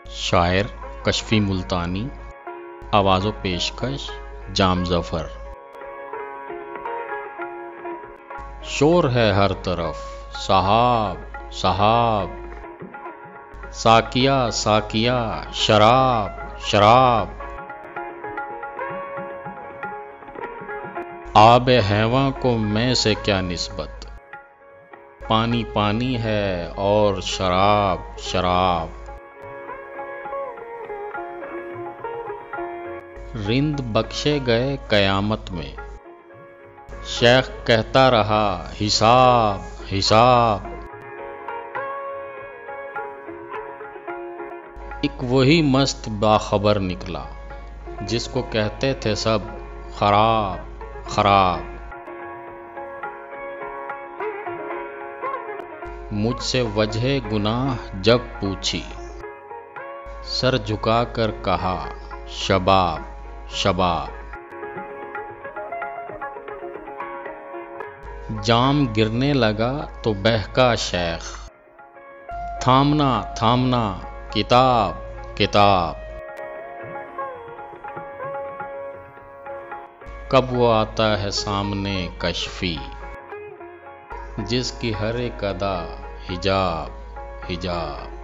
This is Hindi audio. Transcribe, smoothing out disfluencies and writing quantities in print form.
शायर कशफी मुल्तानी, आवाज़ो पेशकश जाम ज़फ़र। शोर है हर तरफ, साहब साहब, साकिया साकिया, शराब शराब। आब हैवां को मैं से क्या निस्बत, पानी पानी है और शराब शराब। रिंद बख्शे गए कयामत में, शेख कहता रहा हिसाब हिसाब। एक वही मस्त बाखबर निकला, जिसको कहते थे सब खराब खराब। मुझसे वजह गुनाह जब पूछी, सर झुकाकर कहा शबाब शबाब। जाम गिरने लगा तो बहका शेख, थामना थामना किताब किताब। कब वो आता है सामने कशफी, जिसकी हर एक अदा हिजाब हिजाब।